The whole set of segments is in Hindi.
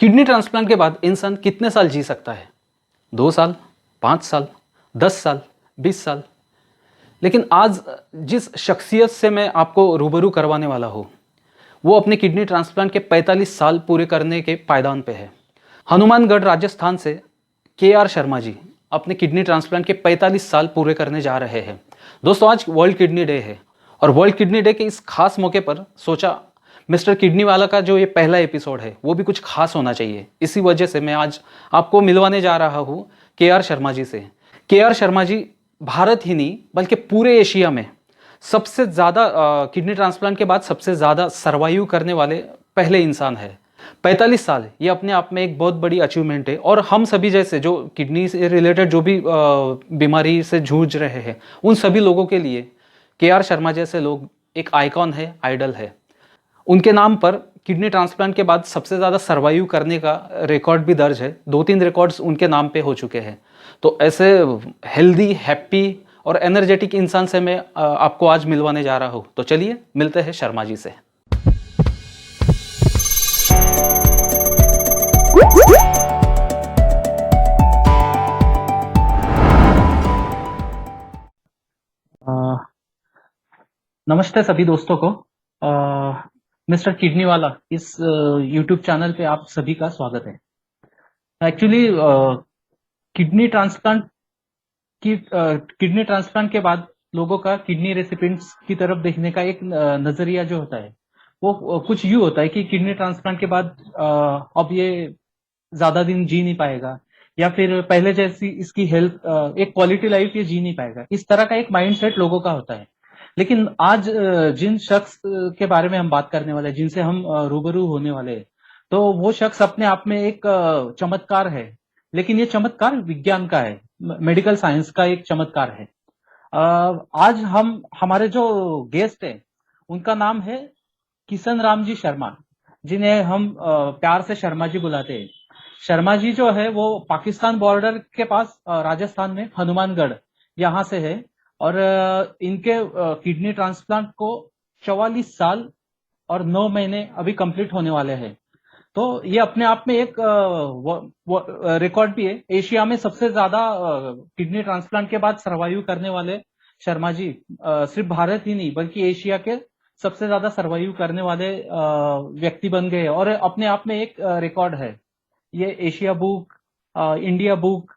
किडनी ट्रांसप्लांट के बाद इंसान कितने साल जी सकता है? 2 साल, 5 साल, 10 साल, 20 साल। लेकिन आज जिस शख्सियत से मैं आपको रूबरू करवाने वाला हूँ, वो अपने किडनी ट्रांसप्लांट के 45 साल पूरे करने के पायदान पे है। हनुमानगढ़ राजस्थान से KR शर्मा जी अपने किडनी ट्रांसप्लांट के 45 साल पूरे करने जा रहे हैं। दोस्तों, आज वर्ल्ड किडनी डे है और वर्ल्ड किडनी डे के इस खास मौके पर सोचा मिस्टर किडनी वाला का जो ये पहला एपिसोड है वो भी कुछ खास होना चाहिए। इसी वजह से मैं आज आपको मिलवाने जा रहा हूँ KR शर्मा जी से। KR शर्मा जी भारत ही नहीं बल्कि पूरे एशिया में सबसे ज़्यादा किडनी ट्रांसप्लांट के बाद सबसे ज़्यादा सर्वाइव करने वाले पहले इंसान है। 45 साल ये अपने आप में एक बहुत बड़ी अचीवमेंट है और हम सभी जैसे जो किडनी से रिलेटेड जो भी बीमारी से जूझ रहे हैं उन सभी लोगों के लिए KR शर्मा जैसे लोग एक आइकॉन है, आइडल है। उनके नाम पर किडनी ट्रांसप्लांट के बाद सबसे ज़्यादा सर्वाइव करने का रिकॉर्ड भी दर्ज है। 2-3 रिकॉर्ड्स उनके नाम पे हो चुके हैं। तो ऐसे हेल्दी, हैप्पी और एनर्जेटिक इंसान से मैं आपको आज मिलवाने जा रहा हूँ। तो चलिए मिलते हैं शर्मा जी से। नमस्ते सभी दोस्तों को। मिस्टर किडनी वाला इस यूट्यूब चैनल पे आप सभी का स्वागत है। एक्चुअली किडनी ट्रांसप्लांट के बाद लोगों का किडनी रेसिपिएंट्स की तरफ देखने का एक नजरिया जो होता है वो कुछ यूं होता है कि किडनी ट्रांसप्लांट के बाद अब ये ज्यादा दिन जी नहीं पाएगा या फिर पहले जैसी इसकी हेल्थ, एक क्वालिटी लाइफ ये जी नहीं पाएगा। इस तरह का एक माइंडसेट लोगों का होता है। लेकिन आज जिन शख्स के बारे में हम बात करने वाले हैं, जिनसे हम रूबरू होने वाले हैं, तो वो शख्स अपने आप में एक चमत्कार है। लेकिन ये चमत्कार विज्ञान का है, मेडिकल साइंस का एक चमत्कार है। आज हम हमारे जो गेस्ट है उनका नाम है किशन राम जी शर्मा, जिन्हें हम प्यार से शर्मा जी बुलाते हैं। शर्मा जी जो है वो पाकिस्तान बॉर्डर के पास राजस्थान में हनुमानगढ़ यहाँ से है और इनके किडनी ट्रांसप्लांट को 44 साल और 9 महीने अभी कंप्लीट होने वाले हैं। तो ये अपने आप में एक रिकॉर्ड भी है। एशिया में सबसे ज्यादा किडनी ट्रांसप्लांट के बाद सर्वाइव करने वाले शर्मा जी सिर्फ भारत ही नहीं बल्कि एशिया के सबसे ज्यादा सर्वाइव करने वाले व्यक्ति बन गए और अपने आप में एक रिकॉर्ड है। ये Asia book, India book,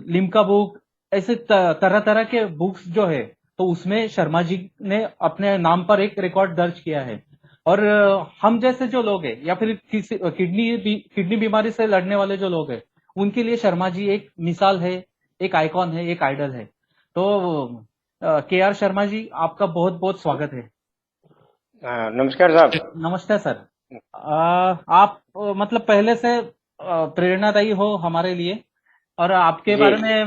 Limca book, ऐसे तरह तरह के बुक्स जो है तो उसमें शर्मा जी ने अपने नाम पर एक रिकॉर्ड दर्ज किया है। और हम जैसे जो लोग हैं या फिर किसी किडनी बीमारी से लड़ने वाले जो लोग हैं उनके लिए शर्मा जी एक मिसाल है, एक आइकॉन है, एक आइडल है। तो KR शर्मा जी, आपका बहुत बहुत स्वागत है। नमस्कार साहब। नमस्ते सर। आप मतलब पहले से प्रेरणादायी हो हमारे लिए और आपके जी बारे में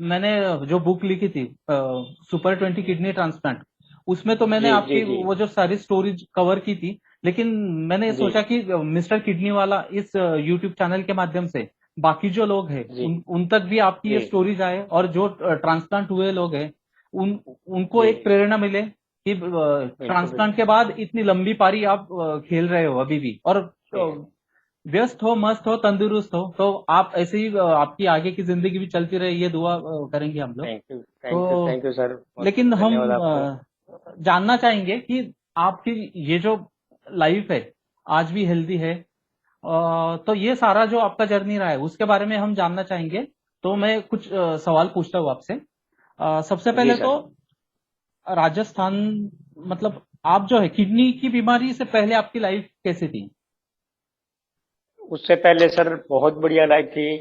मैंने जो बुक लिखी थी सुपर 20 किडनी ट्रांसप्लांट, उसमें तो मैंने जी जी आपकी जी वो जो सारी स्टोरीज कवर की थी। लेकिन मैंने जी सोचा कि मिस्टर किडनी वाला इस यूट्यूब चैनल के माध्यम से बाकी जो लोग हैं जी उन तक भी आपकी ये जी स्टोरीज आए और जो ट्रांसप्लांट हुए लोग हैं उनको जी एक प्रेरणा मिले कि बिल्कुल ट्रांसप्लांट बिल्कुल। के बाद इतनी लंबी पारी आप खेल रहे हो अभी भी और जी व्यस्त हो, मस्त हो, तंदुरुस्त हो। तो आप ऐसे ही आपकी आगे की जिंदगी भी चलती रहे, ये दुआ करेंगे हम लोग। थैंक यू थैंक यू तो थैंक यू सर, बहुत लेकिन बहुत धन्यवाद हम आपको। जानना चाहेंगे कि आपकी ये जो लाइफ है आज भी हेल्दी है। तो ये सारा जो आपका जर्नी रहा है उसके बारे में हम जानना चाहेंगे। तो मैं कुछ सवाल पूछता हूँ आपसे। सबसे जी पहले तो सर। राजस्थान, मतलब आप जो है किडनी की बीमारी से पहले आपकी लाइफ कैसी थी? उससे पहले सर बहुत बढ़िया लाइफ थी।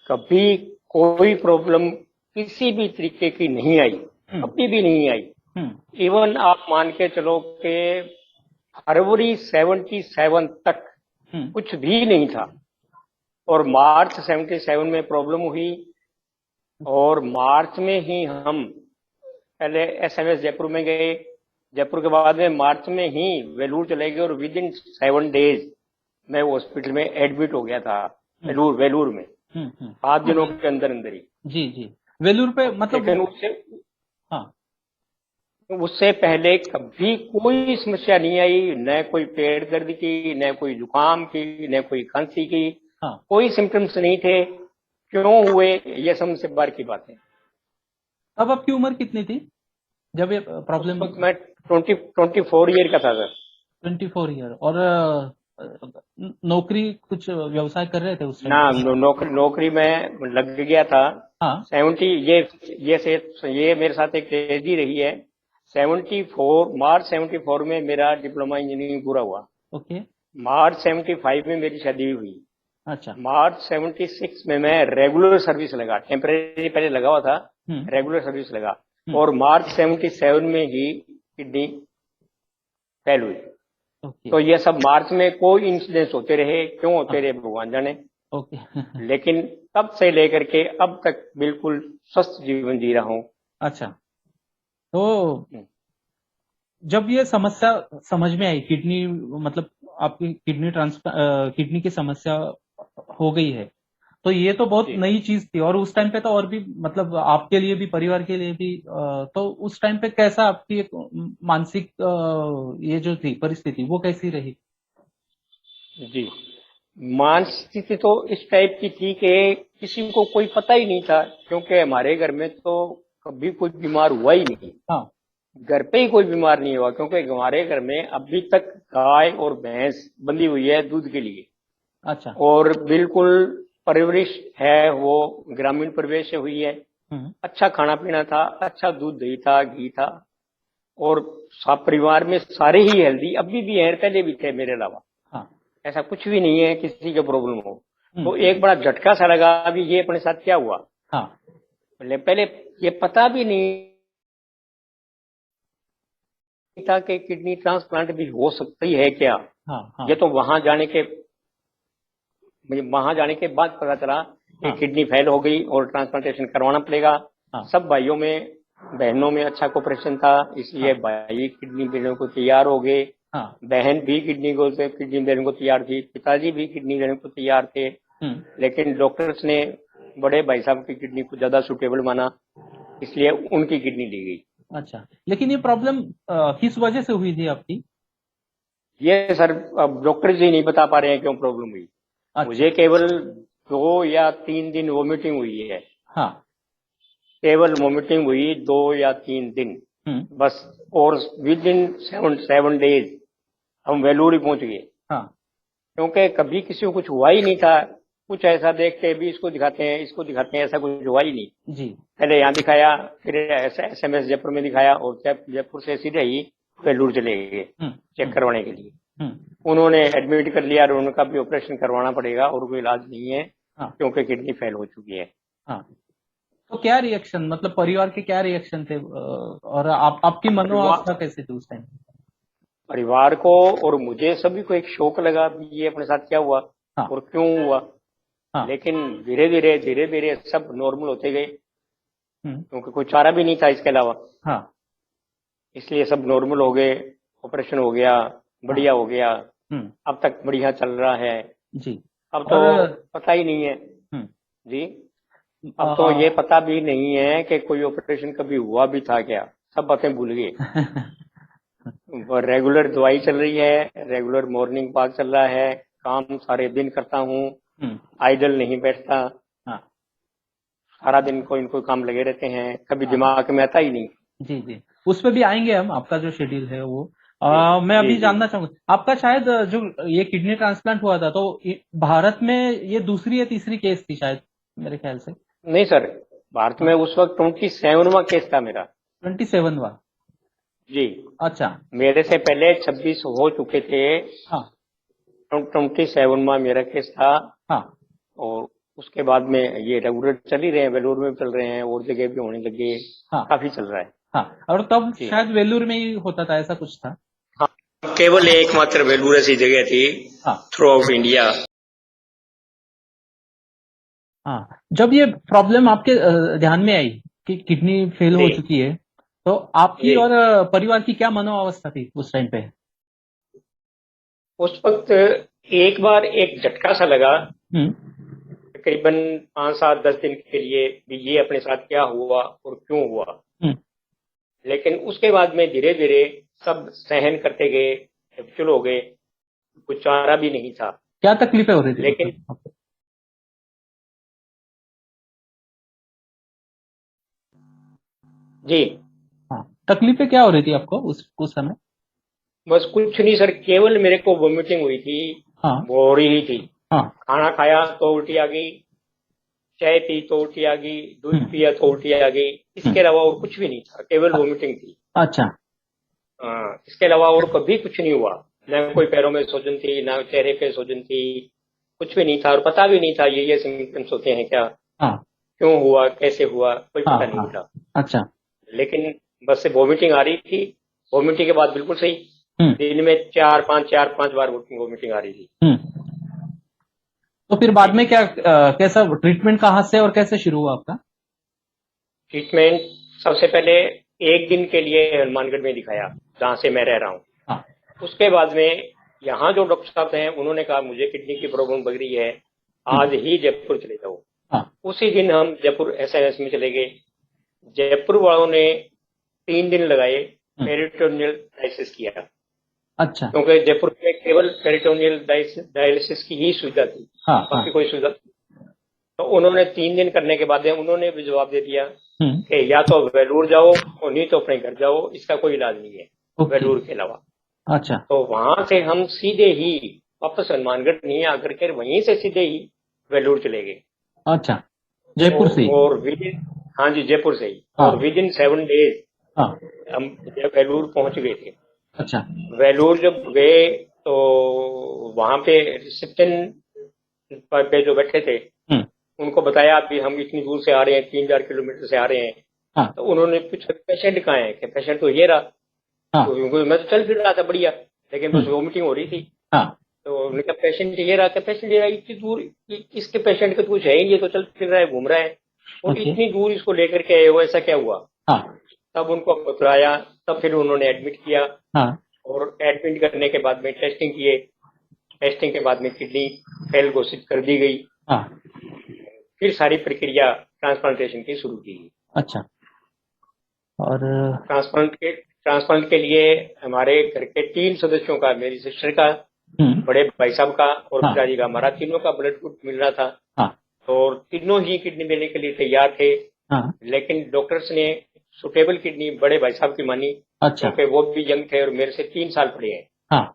कभी कोई प्रॉब्लम किसी भी तरीके की नहीं आई, हम्म। कभी भी नहीं आई। हम्म। इवन आप मान के चलो कि फरवरी 77 तक हम्म। कुछ भी नहीं था और मार्च 77 में प्रॉब्लम हुई और मार्च में ही हम पहले SMS जयपुर में गए। जयपुर के बाद में मार्च में ही वेलूर चले गए और विद इन 7 डेज मैं हॉस्पिटल में एडमिट हो गया था। हम्म। वेलूर में हम्म। 5 दिनों के अंदर अंदर ही। जी जी। वेलूर पे मतलब लेकिन उससे हाँ, उससे पहले कभी कोई समस्या नहीं आई, न कोई पेट दर्द की, न कोई जुकाम की, न कोई खांसी की, हाँ। कोई सिम्टम्स नहीं थे। क्यों हुए, ये समझ बार की बात है। तब आपकी उम्र कितनी थी जब ये उस प्रॉब्लम? वक्त मैं 24 ईयर का था सर। 24 ईयर। और नौकरी कुछ व्यवसाय कर रहे थे उस टाइम ना, पे? नौकरी में लग गया था। हाँ। 70 ये मेरे साथ एक ट्रेजेडी रही है। 74 में मेरा डिप्लोमा इंजीनियरिंग पूरा हुआ। ओके। मार्च 75 में मेरी शादी हुई। अच्छा। मार्च 76 में मैं रेगुलर सर्विस लगा, टेम्परेरी पहले लगा हुआ था, हम्म। रेगुलर सर्विस लगा। हम्म। और मार्च 77 में ही किडनी फेल हुई। ओके। तो ये सब मार्च में कोई इंसिडेंट्स होते रहे, क्यों होते हाँ। रहे भगवान जाने। ओके। लेकिन तब से लेकर के अब तक बिल्कुल स्वस्थ जीवन जी रहा हूँ। अच्छा। तो जब ये समस्या समझ में आई, किडनी मतलब आपकी किडनी की समस्या हो गई है, तो ये तो बहुत जी नई चीज थी। और उस टाइम पे तो और भी मतलब आपके लिए भी, परिवार के लिए भी, तो उस टाइम पे कैसा आपकी एक मानसिक ये जो थी परिस्थिति, वो कैसी रही? जी। मानसिक स्थिति तो इस टाइप की थी कि किसी को कोई पता ही नहीं था, क्योंकि हमारे घर में तो कभी कोई बीमार हुआ ही नहीं। हाँ। घर पे ही कोई बीमार नहीं हुआ, क्योंकि हमारे घर में अभी तक गाय और भैंस बंधी हुई है दूध के लिए। अच्छा। और बिल्कुल परवरिश है वो ग्रामीण परिवेश से हुई है। हम्म। अच्छा खाना पीना था, अच्छा दूध दही था, घी था। और सब परिवार में सारे ही हेल्दी अभी भी हैं, पहले भी थे मेरे अलावा। हाँ। ऐसा कुछ भी नहीं है किसी का प्रॉब्लम हो। तो हम्म। एक बड़ा झटका सा लगा अभी ये अपने साथ क्या हुआ। हाँ। पहले ये पता भी नहीं था कि किडनी ट्रांसप्लांट भी हो सकती है क्या। हाँ। हाँ। ये तो वहां जाने के बाद पता चला कि हाँ। किडनी फेल हो गई और ट्रांसप्लांटेशन करवाना पड़ेगा। हाँ। सब भाइयों में बहनों में अच्छा कोऑपरेशन था, इसलिए हाँ। भाई किडनी देने को तैयार हो गए। हाँ। बहन भी किडनी देने को तैयार थी, पिताजी भी किडनी देने को तैयार थे। हम्म। लेकिन डॉक्टर्स ने बड़े भाई साहब की किडनी को ज्यादा सुटेबल माना, इसलिए उनकी किडनी ली गई। अच्छा, लेकिन ये प्रॉब्लम किस वजह से हुई थी आपकी? ये सर अब डॉक्टर जी नहीं बता पा रहे हैं क्यों प्रॉब्लम हुई। अच्छा। मुझे केवल 2 या 3 दिन वोमिटिंग हुई है। हाँ। केवल वोमिटिंग हुई 2 या 3 दिन हम्म। बस। और विद इन 7 डेज हम वेलूर ही पहुंच गए, हाँ। क्योंकि कभी किसी को कुछ हुआ ही नहीं था। कुछ ऐसा देख के भी इसको दिखाते हैं, इसको दिखाते हैं, ऐसा कुछ हुआ ही नहीं। जी। पहले यहाँ दिखाया, फिर SMS जयपुर में दिखाया, और जयपुर से सीधे ही वेलूर चले गए हम्म। चेक हम्म। करवाने के लिए। हम्म। उन्होंने एडमिट कर लिया और उनका भी ऑपरेशन करवाना पड़ेगा और कोई इलाज नहीं है, हाँ। क्योंकि किडनी फेल हो चुकी है। हाँ। तो क्या रिएक्शन, मतलब परिवार के क्या रिएक्शन थे, और आपकी परिवार मनोअवस्था कैसी थी उस टाइम? परिवार को और मुझे सभी को एक शौक लगा कि ये अपने साथ क्या हुआ हाँ। और क्यों हुआ। हाँ। लेकिन धीरे धीरे सब नॉर्मल होते गए, हम्म। क्योंकि कोई चारा भी नहीं था इसके अलावा। हाँ। इसलिए सब नॉर्मल हो गए, ऑपरेशन हो गया, हाँ। बढ़िया हो गया। हम्म। अब तक बढ़िया चल रहा है। जी। अब तो और पता ही नहीं है। हम्म। जी। अब तो ये अ, पता भी नहीं है कि कोई ऑपरेशन कभी हुआ भी था क्या, सब बातें भूल गए। रेगुलर दवाई चल रही है, रेगुलर मॉर्निंग वॉक चल रहा है, काम सारे दिन करता हूँ, हम्म। आइडल नहीं बैठता। हाँ। सारा दिन कोई न कोई काम लगे रहते हैं, कभी हाँ। दिमाग में आता ही नहीं। जी। जी। उस पे भी आएंगे हम, आपका जो शेड्यूल है वो। जी मैं जी अभी जी। जानना चाहूंगा, आपका शायद जो ये किडनी ट्रांसप्लांट हुआ था, तो भारत में ये दूसरी या तीसरी केस थी शायद, मेरे ख्याल से। नहीं सर, भारत में हाँ। उस वक्त 27वां केस था मेरा। 27वां। जी। अच्छा। मेरे से पहले 26 हो चुके थे। हाँ। 27वां मेरा केस था। हाँ। और उसके बाद में ये रेगुलर चल ही रहे हैं, वेलूर में भी चल रहे हैं और जगह भी होने लगे। हाँ। काफी चल रहा है। हाँ। और तब जी। शायद वेलूर में ही होता था, ऐसा कुछ था। हाँ, केवल एकमात्र वेलूर ऐसी जगह थी हाँ। Through out India. हाँ। जब ये प्रॉब्लम आपके ध्यान में आई कि किडनी फेल हो जी चुकी है, तो आपकी जी। और परिवार की क्या मनोअवस्था थी उस टाइम पे? उस वक्त एक बार एक झटका सा लगा, हम्म। तकरीबन 5 7 10 दिन के लिए भी, ये अपने साथ क्या हुआ और क्यों हुआ। हम्म। लेकिन उसके बाद में धीरे धीरे सब सहन करते गए, हैबिचुअल हो गए, कुछ चारा भी नहीं था। क्या तकलीफें हो रही थी लेकिन मतलब आपको? जी, हाँ, तकलीफें क्या हो रही थी आपको उस समय? बस कुछ नहीं सर, केवल मेरे को वोमिटिंग हुई थी, हाँ। हो रही थी। हाँ। खाना खाया तो उल्टी आ गई, चाय पी तो उल्टी आ गई, दूध पिया तो उल्टी आ गई। इसके हम्म। अलावा और कुछ भी नहीं था, केवल वोमिटिंग थी। अच्छा। इसके अलावा और कभी कुछ नहीं हुआ। न कोई पैरों में सूजन थी, ना चेहरे पे सूजन थी, कुछ भी नहीं था। और पता भी नहीं था ये सिम्टम्स होते हैं क्या, हाँ। क्यों हुआ, कैसे हुआ, कोई हाँ। पता नहीं हाँ। था। अच्छा। लेकिन बस से वोमिटिंग आ रही थी। वोमिटिंग के बाद बिल्कुल सही, हम्म। दिन में चार पांच बार वोमिटिंग आ रही थी। हम्म। तो फिर जी, बाद में क्या कैसा ट्रीटमेंट कहाँ से और कैसे शुरू हुआ आपका? ट्रीटमेंट सबसे पहले एक दिन के लिए हनुमानगढ़ में दिखाया, जहाँ से मैं रह रहा हूँ। हाँ। उसके बाद में यहाँ जो डॉक्टर साहब हैं उन्होंने कहा मुझे किडनी की प्रॉब्लम बढ़ रही है, आज ही जयपुर चले जाओ। हाँ। उसी दिन हम जयपुर एसएमएस में चले गए। जयपुर वालों ने 3 दिन लगाए, हम्म। पेरिटोनियल डायलिसिस किया, अच्छा। क्योंकि जयपुर में केवल पेरिटोनियल डायलिसिस की ही सुविधा थी, हाँ। हाँ। बाकी कोई सुविधा। तो उन्होंने 3 दिन करने के बाद उन्होंने भी जवाब दे दिया हम्म। कि या तो वेलूर जाओ और नहीं तो अपने घर जाओ, इसका कोई इलाज नहीं है ओके। वेलूर के अलावा। अच्छा। तो वहां से हम सीधे ही वापस हनुमानगढ़ नहीं आकर के वहीं से सीधे ही वेलूर चले गए। अच्छा, जयपुर से ही? और विद इन, हाँ जी, जयपुर से ही। और हाँ। विद इन 7 डेज हाँ। हम वेलूर पहुंच गए थे। अच्छा। वेलूर जब गए तो वहां पे रिसेप्शन पे जो बैठे थे हम्म। उनको बताया अभी हम इतनी दूर से आ रहे हैं, 3-4 किलोमीटर से आ रहे हैं। हाँ। तो उन्होंने पूछा पेशेंट कहाँ है, कि पेशेंट तो ये रहा। हाँ। तो मैं तो चल फिर रहा था बढ़िया, लेकिन बस हम्म। वोमिटिंग हो रही थी। हाँ। तो उन्होंने कहा पेशेंट ये रहा, पेशेंट ये रहा, इतनी दूर इसके पेशेंट का कुछ है ही, ये तो चल फिर रहा है, घूम रहा है, और ओके। इतनी दूर इसको लेकर के आए हो, ऐसा क्या हुआ। हाँ। तब उनको बतलाया, तब फिर उन्होंने एडमिट किया। हाँ। और एडमिट करने के बाद में टेस्टिंग किए। टेस्टिंग के बाद में किडनी फेल घोषित कर दी गई। हाँ। फिर सारी प्रक्रिया ट्रांसप्लांटेशन की शुरू की। अच्छा। और ट्रांसप्लांट के लिए हमारे घर के 3 सदस्यों का, मेरी सिस्टर का, हम्म। बड़े भाई साहब का और हाँ। पिताजी का, हमारा तीनों का ब्लड ग्रुप मिल रहा था। हाँ। और तीनों ही किडनी देने के लिए तैयार थे। हाँ। लेकिन डॉक्टर्स ने सुटेबल किडनी बड़े भाई साहब की मानी, अच्छा। क्योंकि वो भी यंग थे और मेरे से 3 साल बड़े हैं। हाँ।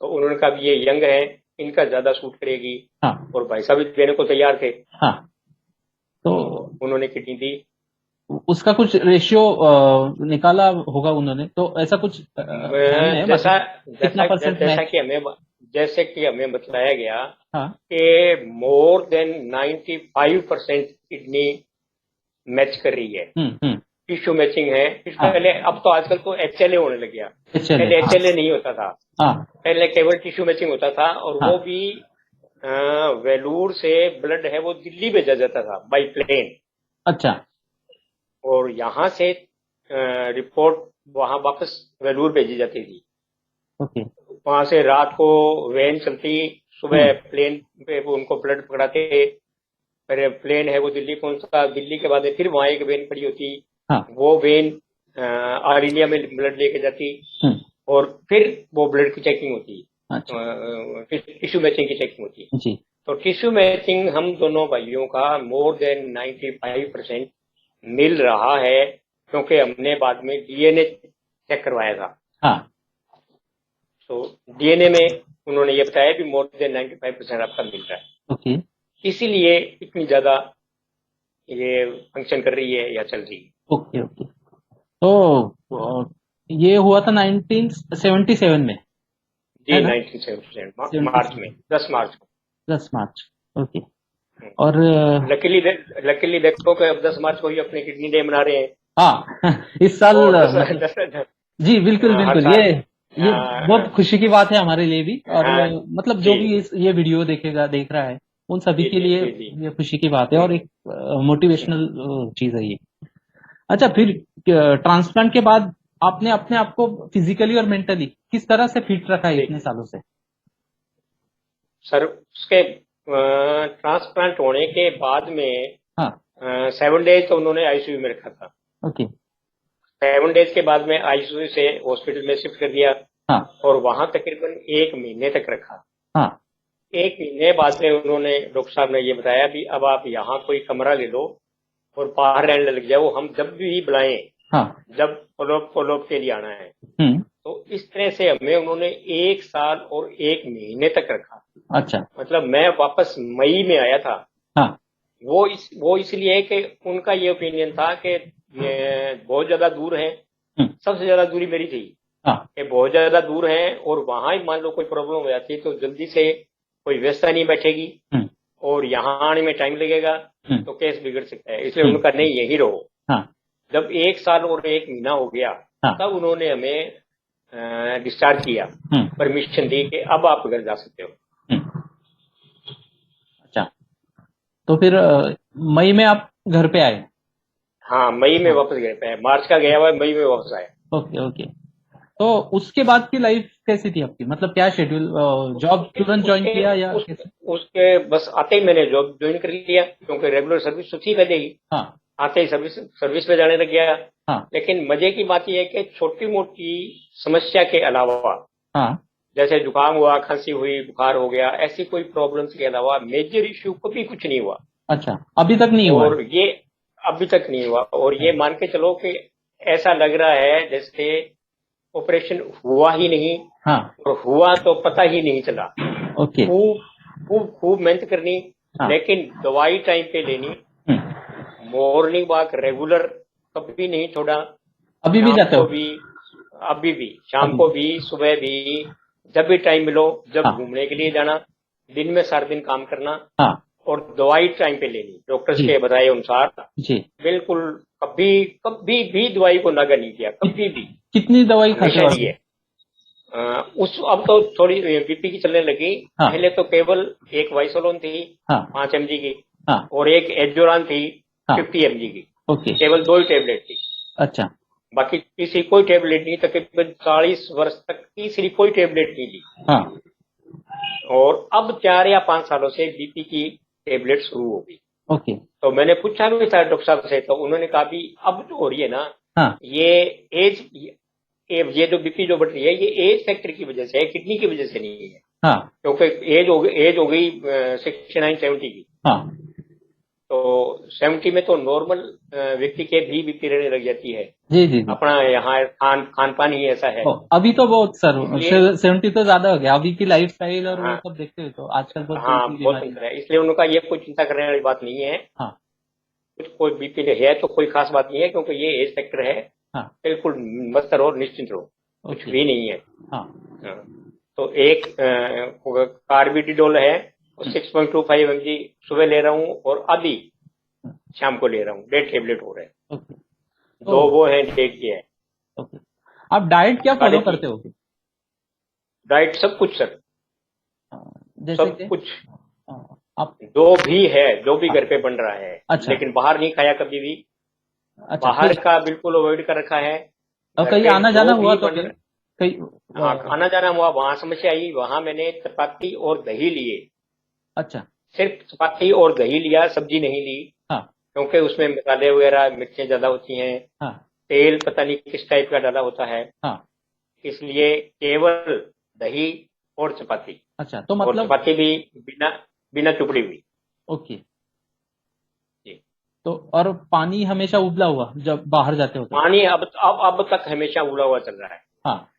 तो उन्होंने कहा ये यंग है, इनका ज्यादा सूट करेगी। हाँ। और भाई साहब भी देने को तैयार थे, हाँ। तो तो उन्होंने किडनी दी। उसका कुछ रेशियो निकाला होगा उन्होंने, तो ऐसा कुछ ध्यान में है जैसा मतलब कितना जैसा परसेंट जैसा मैच? कि हमें बताया गया हाँ। कि मोर देन 95% किडनी मैच कर रही है। हम्म। हम्म। टिश्यू मैचिंग है। इस हाँ। पहले, अब तो आजकल तो एचएलए होने लग गया। चले। पहले हाँ। एचएलए नहीं होता था, हाँ। पहले केवल टिश्यू मैचिंग होता था। और वो हाँ। भी अ, वेलूर से ब्लड है वो दिल्ली भेजा जाता था बाई प्लेन। अच्छा। और यहाँ से रिपोर्ट वहां वापस वेलूर भेजी जाती थी। ओके। वहां से रात को वैन चलती, सुबह हम्म। प्लेन पे वो उनको ब्लड पकड़ाते। फिर प्लेन है वो दिल्ली पहुंचता, दिल्ली के बाद में फिर वहां एक वैन खड़ी होती, हाँ। वो वैन ऑल इंडिया में ब्लड लेके जाती। हम्म। और फिर वो ब्लड की चेकिंग होती, अच्छा। टिश्यू मैचिंग की चेकिंग होती। जी। तो टिश्यू मैचिंग हम दोनों भाइयों का मोर देन 95% मिल रहा है, क्योंकि हमने बाद में डीएनए चेक करवाया था। हाँ। तो डीएनए में उन्होंने ये बताया कि मोर देन 95% आपका मिल रहा है, ओके। इसीलिए इतनी ज्यादा ये फंक्शन कर रही है या चल रही है। ओके। ओके। तो ये हुआ था 1977 में, जी, है ना? 1977 मार्च में, 77। 10 मार्च को। 10 मार्च। ओके। और लकीली लकीली देखो कि अब 10 मार्च को ही अपने किडनी डे मना रहे हैं। हाँ इस साल और दस मतलब दस जी बिल्कुल हर बिल्कुल, साल। ये बहुत खुशी की बात है हमारे लिए भी, और हाँ मतलब जो जी भी ये वीडियो देख रहा है उन सभी जी के जी लिए जी जी। ये खुशी की बात है, और एक हम्म। मोटिवेशनल चीज है ये। अच्छा, फिर ट्रांसप्लांट के बाद आपने अपने आप को फिजिकली और मेंटली किस तरह से फिट रखा है जी इतने सालों से? सर, उसके ट्रांसप्लांट होने के बाद में हाँ। 7 डेज तो उन्होंने आईसीयू में रखा था। ओके। 7 डेज के बाद में आईसीयू से हॉस्पिटल में शिफ्ट कर दिया हाँ और वहां तकरीबन 1 महीने तक रखा। हाँ 1 महीने बाद में उन्होंने, डॉक्टर साहब ने ये बताया कि अब आप यहाँ कोई कमरा ले लो और बाहर रहने लग जाओ, हम जब भी बुलाएं, हाँ जब फॉलोअप के लिए आना है। हम्म तो इस तरह से हमें उन्होंने 1 साल और 1 महीने तक रखा। अच्छा मतलब मैं वापस मई में आया था। हाँ वो इसलिए कि उनका ये ओपिनियन था कि ये बहुत ज्यादा दूर है। सबसे ज्यादा दूरी मेरी थी हाँ कि बहुत ज्यादा दूर है और वहां ही मान लो कोई प्रॉब्लम हो जाती तो जल्दी से कोई व्यवस्था नहीं बैठेगी और यहाँ आने में टाइम लगेगा तो केस बिगड़ सकता है। इसलिए उनका नहीं, यही रहो। हाँ जब 1 साल और 1 महीना हो गया हाँ तब उन्होंने हमें डिस्चार्ज किया, परमिशन दी कि अब आप घर जा सकते हो। अच्छा, तो फिर मई में आप घर पे आए? हाँ, मई में वापस गए थे। मार्च का गया हुआ, मई में वापस आया। Okay okay. तो उसके बाद की लाइफ कैसी थी आपकी? मतलब क्या शेड्यूल, जॉब तुरंत ज्वाइन किया या कैसे? उसके बस आते ही मैंने जॉब ज्वाइन कर लिया क्योंकि रेगुलर सर्विस तो थी पहले ही। हाँ आते ही सर्विस पे जाने लग गया। हाँ लेकिन मजे की बात यह है कि छोटी मोटी समस्या के अलावा, हाँ जैसे जुकाम हुआ, खांसी हुई, बुखार हो गया, ऐसी कोई प्रॉब्लम्स के अलावा मेजर इश्यू कभी कुछ नहीं हुआ। अच्छा, अभी तक नहीं हुआ? और ये अभी तक नहीं हुआ। और ये मान के चलो कि ऐसा लग रहा है जैसे ऑपरेशन हुआ ही नहीं, हाँ और हुआ तो पता ही नहीं चला। ओके। खूब मेहनत करनी, हाँ। लेकिन दवाई टाइम पे लेनी, मॉर्निंग वॉक रेगुलर कभी नहीं छोड़ा। अभी भी शाम जाते को हो? भी, अभी भी, शाम अभी को भी, सुबह भी, जब भी टाइम मिलो, जब हाँ घूमने के लिए जाना, दिन में सारा दिन काम करना हाँ और दवाई टाइम पे लेनी डॉक्टर्स जी के बताए अनुसार। जी। बिल्कुल कभी कभी भी दवाई को नगर नहीं किया, कभी भी, कितनी दवाई खाते हमेशा हो लिए। अभी? अब तो थोड़ी बीपी की चलने लगी। हाँ पहले तो केवल एक वाइसोलोन थी हाँ 5 mg की, हाँ और एक एजोरान थी हाँ 50 mg की। ओके। केवल 2 ही टेबलेट थी, अच्छा बाकी तीसरी कोई टेबलेट नहीं। तकरीबन 40 वर्ष तक तीसरी कोई टेबलेट नहीं ली। हाँ और अब 4 या 5 सालों से बीपी की टेबलेट शुरू हो गई। ओके। तो मैंने पूछा भी था डॉक्टर साहब से, तो उन्होंने कहा भी अब जो हो रही है ना, हाँ ये एज, ये जो बीपी जो बढ़ रही है, ये एज फैक्टर की वजह से है, किडनी की वजह से नहीं है। हाँ क्योंकि एज हो गई 69 70 की। हाँ तो 70 में तो नॉर्मल व्यक्ति के भी बीपी रहने लग जाती है। जी जी जी। अपना यहाँ खान पान ही ऐसा है। अभी तो बहुत सर, इसलिए 70 तो ज्यादा हो गया। अभी की लाइफ स्टाइल और वो हाँ, सब देखते हुए तो आजकल बहुत हाँ, बड़ी बहुत बीमारी है। अंतर है। इसलिए उनका ये कोई चिंता करने वाली बात नहीं है। हाँ कुछ कोई बीपी है तो कोई खास बात नहीं है, क्योंकि ये एज फैक्टर है। हाँ बिल्कुल मस्त रहो, निश्चिंत रहो, कुछ ओके। भी नहीं है। हाँ हाँ। तो एक कार्बिडिडोल है, 6.25 mg सुबह ले रहा हूँ, और अभी शाम को ले रहा हूँ। 1.5 टेबलेट हो रहे हैं। ओके। 2 वो है, 1 ये है। ओके, आप डाइट क्या फॉलो 3.5 करते हो? डाइट सब कुछ सर, जैसे सब कि कुछ आप? जो भी है, जो भी घर पे बन रहा है। अच्छा लेकिन बाहर नहीं खाया कभी भी। अच्छा। बाहर का बिल्कुल अवॉइड कर रखा है। और घर कहीं पे आना जो जाना हुआ भी तो बन फिर कहीं? हाँ, आना जाना हुआ, वहां समस्या आई। वहां मैंने चपाती और दही लिए। अच्छा सिर्फ चपाती और दही लिया, सब्जी नहीं ली, हाँ क्योंकि उसमें मसाले वगैरह मिर्चें ज्यादा होती हैं। हाँ तेल पता नहीं किस टाइप का डाला होता है। हाँ। इसलिए केवल दही और चपाती, अच्छा, तो और मतलब चपाती भी बिना बिना चुपड़ी हुई। ओके। जी। तो और पानी हमेशा उबला हुआ जब बाहर जाते हो तो? पानी अब तक हमेशा उबला हुआ चल रहा है। हाँ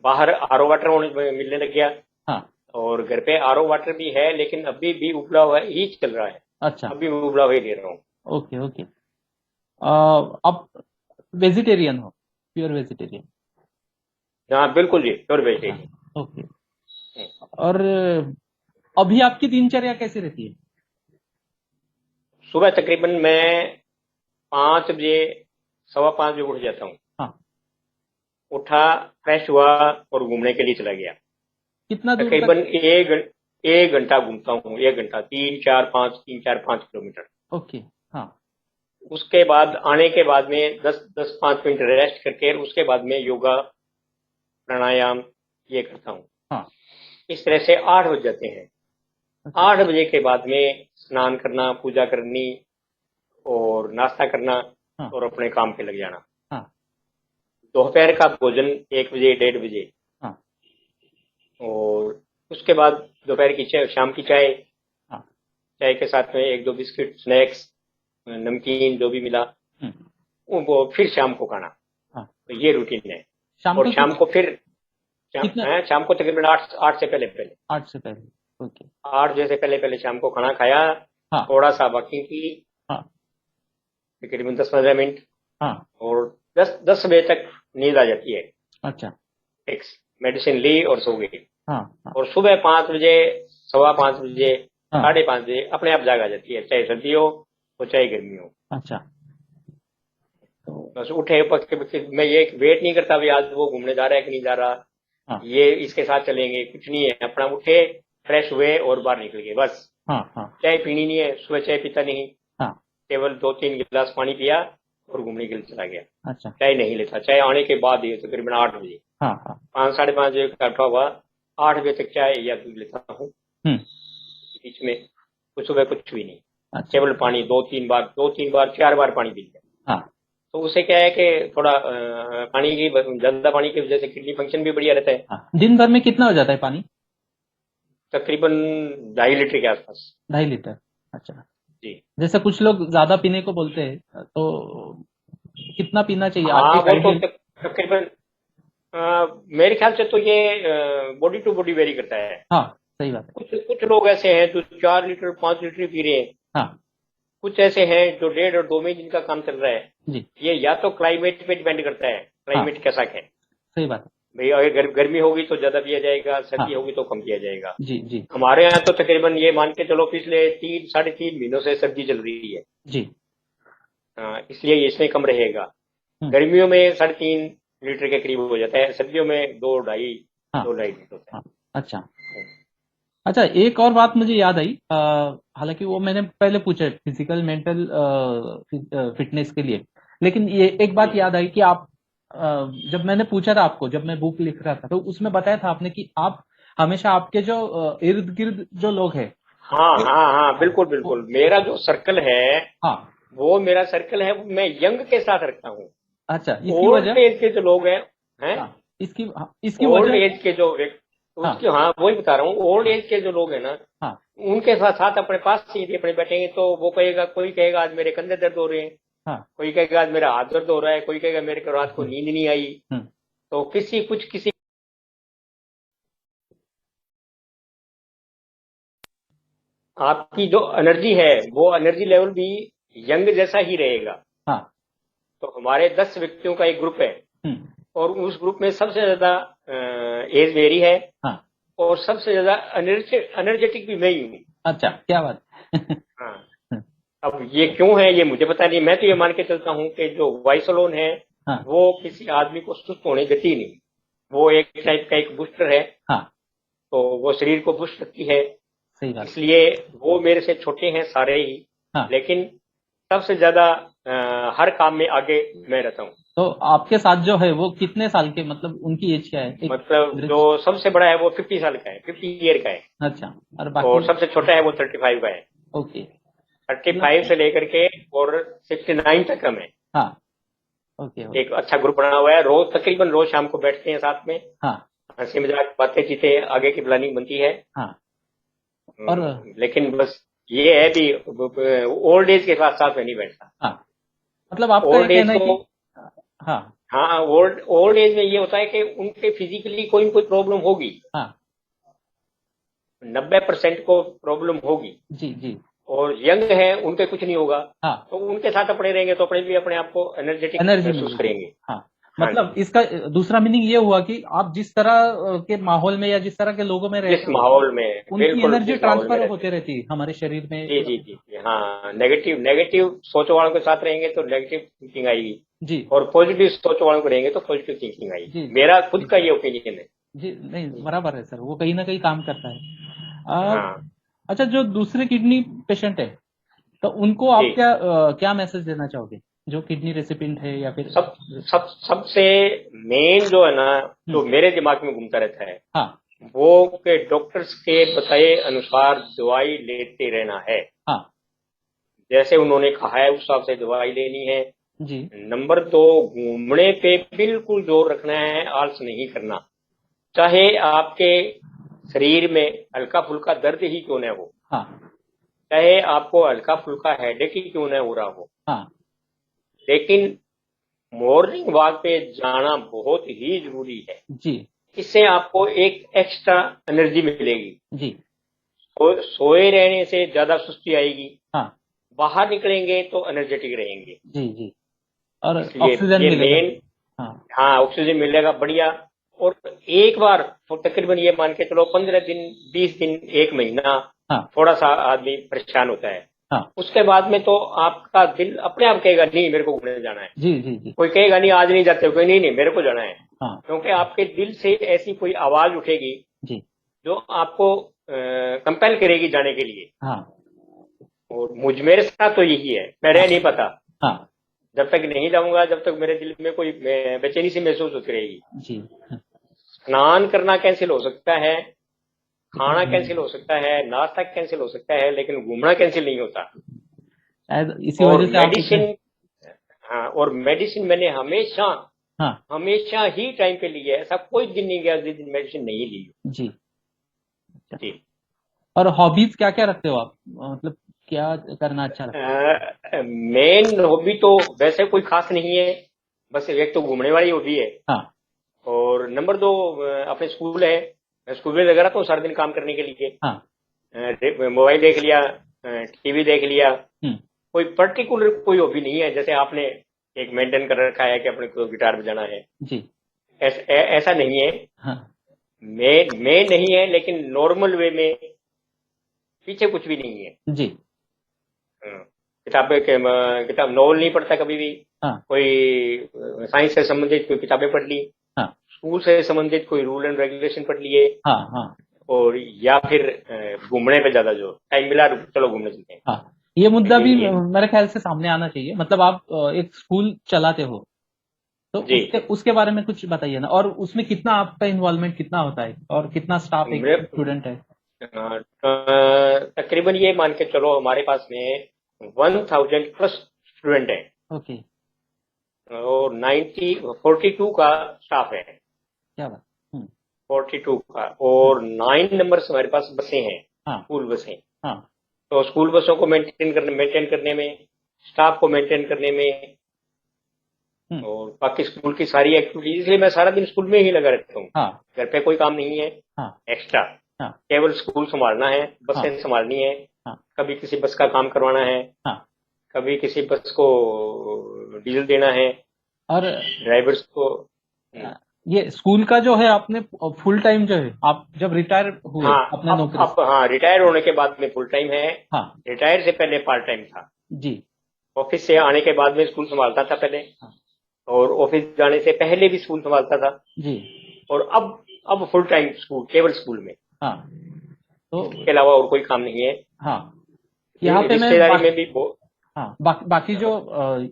बाहर आरओ वाटर मिलने लग गया, हाँ। और घर पे आरओ वाटर भी है, लेकिन अभी भी उबला हुआ ही चल रहा है। अच्छा अभी उबला हुआ ही ले रहा हूँ। Okay okay. आप वेजिटेरियन हो? Pure vegetarian? हाँ, बिल्कुल जी, प्योर हाँ वेजिटेरियन। ओके। और अभी आपकी दिनचर्या कैसी रहती है? सुबह तकरीबन मैं 5 बजे, 5:15 बजे उठ जाता हूँ। हाँ। उठा, फ्रेश हुआ और घूमने के लिए चला गया। कितना दूर तकरीबन तक? 1 घंटा घूमता हूँ। 1 घंटा, 3 4 5 ओके। हाँ उसके बाद आने के बाद में 10 5 मिनट रेस्ट करके, उसके बाद में योगा प्राणायाम ये करता हूँ। हाँ इस तरह से 8 बज जाते हैं। अच्छा 8 बजे के बाद में स्नान करना, पूजा करनी और नाश्ता करना, हाँ और अपने काम पे लग जाना। हाँ। दोपहर का भोजन 1 बजे 1:30 बजे, हाँ और उसके बाद दोपहर की चाय, शाम की चाय, हाँ। चाय के साथ में 1-2 बिस्किट, स्नैक्स, नमकीन जो भी मिला, वो फिर शाम को खाना। हाँ। तो ये रूटीन है। शाम और को शाम को फिर कितना? शाम को तकरीबन 8 से पहले पहले 8 से पहले। ओके। 8 बजे से पहले पहले शाम को खाना खाया, हाँ थोड़ा सा वॉकिंग की, हाँ तकरीबन 10-15 मिनट, हाँ। और 10 बजे तक नींद आ जाती है। अच्छा। एक मेडिसिन ली और सो गई। हाँ हाँ और सुबह 5 बजे, 5:15 बजे, हाँ। 5:30 बजे अपने आप जाग आ जाती है, चाहे सर्दी हो और चाहे गर्मी हो। अच्छा। तो बस उठे मैं ये वेट नहीं करता भी आज वो घूमने जा रहा है कि नहीं जा रहा, हाँ ये इसके साथ चलेंगे, कुछ नहीं है। अपना उठे, फ्रेश हुए और बाहर निकल गए बस। हाँ हाँ चाय पीनी नहीं है, सुबह चाय पीता नहीं, हाँ। केवल 2-3 गिलास पानी पिया और घूमने के लिए चला गया। अच्छा। चाय नहीं लेता, चाय आने के बाद ही तकरीबन 8 बजे, हाँ हाँ। 5-5:30 बजे का उठा हुआ, 8 बजे तक चाय या दूध लेता हूँ। हम्म। बीच में कुछ सुबह कुछ भी नहीं, अच्छा। केवल पानी, 2-3 बार 4 बार पानी पी लिया। हाँ तो उससे क्या है कि थोड़ा पानी की, ज्यादा पानी की वजह से किडनी फंक्शन भी बढ़िया रहता है। हाँ। दिन भर में कितना हो जाता है पानी? तकरीबन 2.5 लीटर के आसपास। 2.5 लीटर। अच्छा। जी। जैसे कुछ लोग ज्यादा पीने को बोलते हैं, तो कितना पीना चाहिए? हाँ, एक वो तो आइडियल। तकरीबन मेरे ख्याल से तो ये बॉडी टू बॉडी वेरी करता है। हाँ सही बात है। कुछ कुछ लोग ऐसे हैं जो 4 लीटर 5 लीटर पी रहे हैं, हाँ कुछ ऐसे हैं जो 1.5 और 2 में जिनका काम चल रहा है। जी। ये या तो क्लाइमेट पे डिपेंड करता है, हाँ क्लाइमेट कैसा है। सही बात है। भाई अगर गर्मी होगी तो ज्यादा पिया जाएगा, सर्दी हाँ होगी तो कम पिया जाएगा। जी जी हमारे यहाँ तो तकरीबन ये मान के चलो पिछले 3-3.5 महीनों से सर्दी चल रही है। जी। इसलिए इसमें कम रहेगा। हम्म। गर्मियों में 3.5 लीटर के करीब हो जाता है, सर्दियों में 2-2.5 लीटर होता हाँ। अच्छा। है। अच्छा, एक और बात मुझे याद आई। हालांकि वो मैंने पहले पूछा फिजिकल मेंटल फिटनेस के लिए, लेकिन ये एक बात जी। याद आई कि आप जब मैंने पूछा था आपको, जब मैं बुक लिख रहा था, तो उसमें बताया था आपने कि आप हमेशा आपके जो इर्द गिर्द जो लोग हैं हाँ वो- हाँ हाँ, हाँ बिल्कुल बिल्कुल, मेरा जो सर्कल है हाँ। वो मेरा सर्कल है, मैं यंग के साथ रखता हूँ। अच्छा, इसकी ओल्ड वजह। एज के जो लोग हैं, हाँ इसकी ओल्ड वजह। एज के जो व्यक्ति, हाँ उसके, हाँ वही बता रहा हूँ, ओल्ड हाँ एज के जो लोग हैं ना, हाँ उनके साथ साथ अपने पास से यदि अपने बैठेंगे तो वो कहेगा, कोई कहेगा आज मेरे कंधे दर्द हो रहे हैं, हाँ। कोई कहेगा आज मेरा हाथ दर्द हो रहा है, कोई कहेगा मेरे को रात को हम्म, नींद नहीं आई। हम्म। तो किसी आपकी जो एनर्जी है वो एनर्जी लेवल भी यंग जैसा ही रहेगा। हाँ। तो हमारे 10 व्यक्तियों का एक ग्रुप है, हम्म। और उस ग्रुप में सबसे ज्यादा एज मेरी है, हाँ। और सबसे ज्यादा एनर्जेटिक भी मैं ही हूँ। अच्छा, क्या बात। हाँ। अब ये क्यों है ये मुझे पता नहीं, मैं तो ये मान के चलता हूँ कि जो वाइसोलोन है हाँ वो किसी आदमी को सुस्त होने देती नहीं, वो एक टाइप का एक बूस्टर है, हाँ तो वो शरीर को पुश करती है। सही बात। इसलिए वो मेरे से छोटे हैं सारे ही, हाँ। लेकिन सबसे ज्यादा हर काम में आगे मैं रहता हूँ। तो आपके साथ जो है वो कितने साल के, मतलब उनकी एज क्या है? एक मतलब जो एवरेज। सबसे बड़ा है वो 50 साल का है, 50 ईयर का है, अच्छा। और बाकी? और सबसे छोटा है वो 35 का है। ओके। 35 से लेकर के और 69 तक हम है। हाँ। Okay okay. एक अच्छा ग्रुप बना हुआ है, तकरीबन रोज शाम को बैठते हैं साथ में, हाँ हंसी मजाक बातें चीते आगे की प्लानिंग बनती है। हाँ। और लेकिन बस ये है भी ओल्ड एज के साथ साथ में नहीं बैठता। हाँ, मतलब आपका ये ओल्ड एज कहना है को, कि हाँ हाँ, ओल्ड एज में ये होता है कि उनके फिजिकली कोई न कोई प्रॉब्लम होगी, हाँ 90% को प्रॉब्लम होगी, जी जी। और यंग है उनके कुछ नहीं होगा। हाँ, तो उनके साथ अपने रहेंगे तो अपने भी अपने आप को एनर्जेटिक एनर्जी महसूस मिलेगी। करेंगे। हाँ, हाँ मतलब जी। इसका दूसरा मीनिंग ये हुआ कि आप जिस तरह के माहौल में या जिस तरह के लोगों में जिस रहते हो, माहौल में, उनकी बिल्कुल एनर्जी जिस माहौल में ट्रांसफर रहते होते हैं। रहती है हमारे शरीर में जी जी जी जी, हाँ, नेगेटिव नेगेटिव सोच वालों के साथ रहेंगे तो नेगेटिव थिंकिंग आएगी, जी और पॉजिटिव सोच वालों को रहेंगे तो पॉजिटिव थिंकिंग आएगी। जी मेरा खुद का जी ये ओपिनियन है। जी। नहीं, बराबर है सर, वो कहीं ना कहीं काम करता है। हाँ अच्छा, जो दूसरे किडनी पेशेंट है, तो उनको जी। आप क्या मैसेज देना चाहोगे, जो किडनी रेसिपिएंट है या फिर? सब सबसे मेन जो है ना, जो हम्म। मेरे दिमाग में घूमता रहता है, हाँ वो के डॉक्टर्स के बताए अनुसार दवाई लेते रहना है। हाँ। जैसे उन्होंने कहा है उस हिसाब से दवाई लेनी है, जी। नंबर 2, घूमने पे बिल्कुल जोर रखना है, आलस नहीं करना। चाहे आपके शरीर में हल्का फुल्का दर्द ही क्यों न हो, हाँ। चाहे आपको हल्का फुल्का हेडेक ही क्यों न हो रहा हो, हाँ। लेकिन मॉर्निंग वॉक पे जाना बहुत ही जरूरी है। जी। इससे आपको एक एक्स्ट्रा एनर्जी मिलेगी। जी। सोए रहने से ज्यादा सुस्ती आएगी, हाँ। बाहर निकलेंगे तो एनर्जेटिक रहेंगे। जी। जी। और इसलिए ऑक्सीजन ये मिलेगा। मेन। हाँ। हाँ, ऑक्सीजन मिलेगा बढ़िया। और एक बार तो तकरीबन ये मान के चलो 15 दिन, 20 दिन, 1 महीना हाँ। थोड़ा सा आदमी परेशान होता है। हाँ। उसके बाद में तो आपका दिल अपने आप कहेगा नहीं मेरे को घूमने जाना है। जी। जी। जी। कोई कहेगा नहीं आज नहीं जाते, कोई नहीं नहीं मेरे को जाना है। हाँ। क्योंकि आपके दिल से ऐसी कोई आवाज उठेगी जी। जो आपको कंपेल करेगी जाने के लिए। हाँ। और मेरे साथ तो यही है, मैं हाँ। रह नहीं पाता हाँ। जब तक नहीं जाऊंगा, जब तक मेरे दिल में कोई बेचैनी सी महसूस होती रहेगी। जी। स्नान करना कैंसिल हो सकता है, लेकिन खाना कैंसिल हो सकता है, नाश्ता कैंसिल हो सकता है, लेकिन घूमना कैंसिल नहीं होता। इसी और वजह से आप इतने। मेडिसिन, हाँ, और मेडिसिन मैंने हमेशा हाँ। हमेशा ही टाइम पे ली है। ऐसा कोई दिन नहीं गया जिस दिन मेडिसिन नहीं ली हो। जी। जी। और हॉबीज क्या क्या रखते हो आप, मतलब क्या करना अच्छा लगता मेन हॉबी तो वैसे कोई खास नहीं है, बस एक तो घूमने वाली हॉबी है। है? हाँ। और नंबर 2, अपने स्कूल है, मैं स्कूल में लगा रहता हूँ सारा दिन काम करने के लिए। हाँ। मोबाइल देख लिया, टीवी देख लिया। हम्म। कोई पर्टिकुलर कोई हॉबी नहीं है जैसे आपने एक मेंटेन कर रखा है कि अपने को गिटार बजाना है। जी। ऐसा नहीं है। हाँ। मैं नहीं है, लेकिन नॉर्मल वे में पीछे कुछ भी नहीं है। जी। हाँ, किताब नॉवल नहीं पढ़ता कभी भी। हाँ। कोई साइंस से संबंधित कोई किताबें पढ़ ली, हाँ। स्कूल से संबंधित कोई रूल एंड रेगुलेशन पढ़ लिए, हाँ। हाँ। और या फिर घूमने पे ज्यादा जो टाइम मिला चलो घूमने चलते हैं। हाँ। ये मुद्दा भी ये मेरे ख्याल से सामने आना चाहिए। मतलब आप एक स्कूल चलाते हो, तो जी। उसके उसके बारे में कुछ बताइए ना। और उसमें कितना आपका इन्वॉल्वमेंट कितना होता है, और कितना स्टाफ एक मेरे स्टूडेंट है? तकरीबन ये मान के चलो हमारे पास में 1000+ स्टूडेंट है, ओके। और 42 का स्टाफ है। क्या बात। 42 का, हम्म। और 9 नंबर्स हमारे पास बसें हैं, हाँ। स्कूल बसें। हाँ। तो स्कूल बसों को मेंटेन करने में, स्टाफ को मेंटेन करने में, हम्म। और बाकी स्कूल की सारी एक्टिविटीज, इसलिए मैं सारा दिन स्कूल में ही लगा रहता हूँ। हाँ। घर पे कोई काम नहीं है हाँ। एक्स्ट्रा, हाँ। केवल स्कूल संभालना है, हाँ। बसें संभालनी है। हाँ। कभी किसी बस का काम करवाना है, हाँ। कभी किसी बस को डीजल देना है, और ड्राइवर्स को। ये स्कूल का जो है, आपने फुल टाइम जो है, आप जब रिटायर हुए हाँ, अपने नौकरी से? अब हाँ, रिटायर होने के बाद में फुल टाइम है। हाँ। रिटायर से पहले पार्ट टाइम था। जी। ऑफिस से आने के बाद में स्कूल संभालता था पहले, हाँ। और ऑफिस जाने से पहले भी स्कूल संभालता था। जी। और अब फुल टाइम स्कूल, केवल स्कूल में, हाँ। तो इसके अलावा और कोई काम नहीं है। हाँ, यहाँ पे मैं रिश्तेदारी में भी हाँ, बाकी जो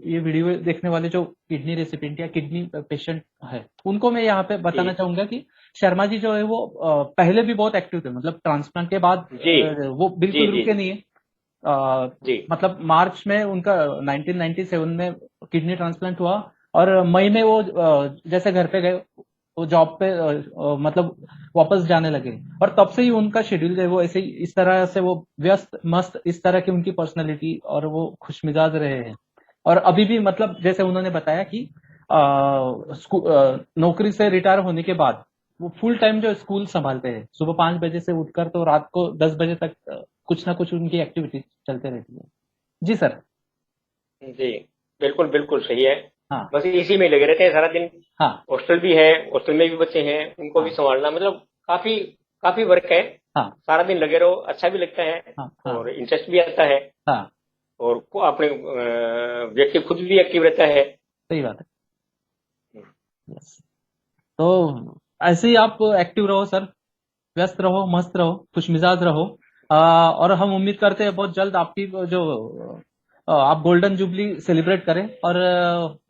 ये वीडियो देखने वाले जो किडनी रेसिपिएंट या किडनी पेशेंट है, उनको मैं यहाँ पे जी बताना चाहूंगा कि शर्मा जी जो है वो पहले भी बहुत एक्टिव थे। मतलब ट्रांसप्लांट के बाद जी वो जी बिल्कुल जी रुके नहीं है। जी मतलब मार्च में उनका 1997 में किडनी ट्रांसप्लांट हुआ, और मई में वो जैसे घर पे गए, वो जॉब पे मतलब वापस जाने लगे। और तब से ही उनका शेड्यूल जो है वो ऐसे ही, इस तरह से वो व्यस्त मस्त, इस तरह की उनकी पर्सनैलिटी, और वो खुशमिजाज रहे हैं। और अभी भी मतलब जैसे उन्होंने बताया कि नौकरी से रिटायर होने के बाद वो फुल टाइम जो स्कूल संभालते हैं, सुबह 5 बजे से उठकर तो रात को 10 बजे तक कुछ ना कुछ उनकी एक्टिविटी चलते रहती है। जी सर। जी, बिल्कुल बिल्कुल सही है। हाँ। बस इसी में लगे रहते हैं सारा दिन। हाँ। हॉस्टल भी है, हॉस्टल में भी बच्चे हैं, उनको भी हाँ। संभालना, मतलब काफी काफी वर्क है। हाँ। सारा दिन लगे रहो, अच्छा भी लगता है, हाँ। हाँ। और इंटरेस्ट भी आता है, हाँ। और अपने व्यक्ति खुद भी एक्टिव रहता है। सही बात है। यस। तो ऐसे ही आप एक्टिव रहो सर, व्यस्त रहो, मस्त रहो, खुशमिजाज रहो। और हम उम्मीद करते हैं बहुत जल्द आपकी जो आप गोल्डन जुबली सेलिब्रेट करें। और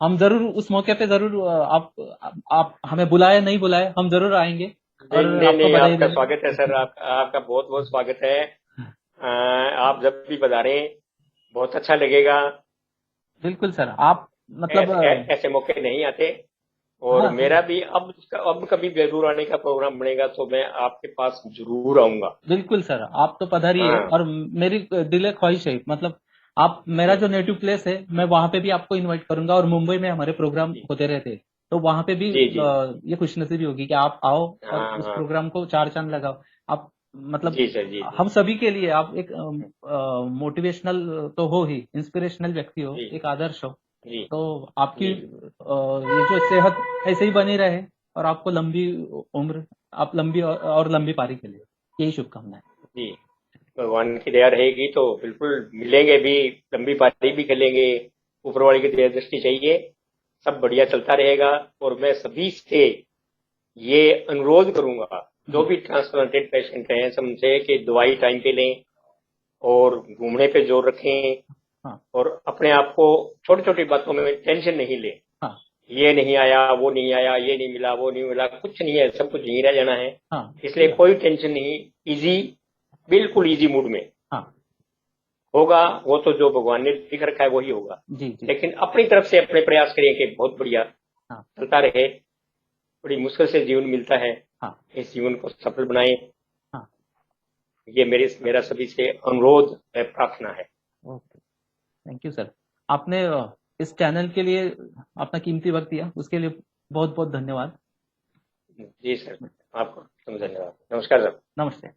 हम जरूर उस मौके पे जरूर आप हमें बुलाए नहीं बुलाए, हम जरूर आएंगे नहीं और नहीं आपको नहीं, बधाई आपका देने। स्वागत है सर, आपका बहुत बहुत स्वागत है। आप जब भी पधारें बहुत अच्छा लगेगा। बिल्कुल सर। आप मतलब ऐसे मौके नहीं आते। और हाँ मेरा भी अब कभी जरूर आने का प्रोग्राम बनेगा तो मैं आपके पास जरूर आऊंगा। बिल्कुल सर, आप तो पधारिए। हाँ और मेरी दिल है ख्वाहिश है, मतलब आप, मेरा जी जो नेटिव प्लेस है, मैं वहां पे भी आपको इनवाइट करूंगा। और मुंबई में हमारे प्रोग्राम जी होते रहते हैं, तो वहां पे भी जी जी ये खुशनसीबी होगी कि आप आओ और हाँ उस हाँ प्रोग्राम को चार चांद लगाओ। आप, मतलब जी सर जी जी हम सभी के लिए आप एक मोटिवेशनल तो हो ही, इंस्पिरेशनल व्यक्ति हो, जी एक आदर्श हो। जी तो आपकी जी ये जो सेहत ऐसे ही बनी रहे, और आपको लंबी उम्र, आप लंबी और लंबी पारी के लिए यही शुभकामनाएं। जी। भगवान की दया रहेगी तो बिल्कुल मिलेंगे भी, लंबी पारी भी खेलेंगे। ऊपर वाले की दया दृष्टि चाहिए, सब बढ़िया चलता रहेगा। और मैं सभी से ये अनुरोध करूंगा, जो जी भी ट्रांसप्लांटेड पेशेंट हैं, सबसे कि दवाई टाइम पे लें और घूमने पे जोर रखें। हाँ और अपने आप को छोटी छोटी बातों में टेंशन नहीं लें। हाँ ये नहीं आया, वो नहीं आया, ये नहीं मिला, वो नहीं मिला, कुछ नहीं है, सब कुछ यहीं रह जाना है। हाँ इसलिए कोई टेंशन नहीं, इजी, बिल्कुल इजी मूड में हाँ होगा। वो तो जो भगवान ने लिख रखा है वही होगा। जी जी लेकिन अपनी तरफ से अपने प्रयास करें कि बहुत बढ़िया हाँ चलता रहे। बड़ी मुश्किल से जीवन मिलता है, हाँ इस जीवन को सफल बनाएं। हाँ। ये मेरा सभी से अनुरोध है, प्रार्थना है। Okay, thank you sir. आपने इस चैनल के लिए अपना कीमती वक्त दिया, उसके लिए बहुत बहुत धन्यवाद। जी सर, आपको धन्यवाद। नमस्कार सर। नमस्ते।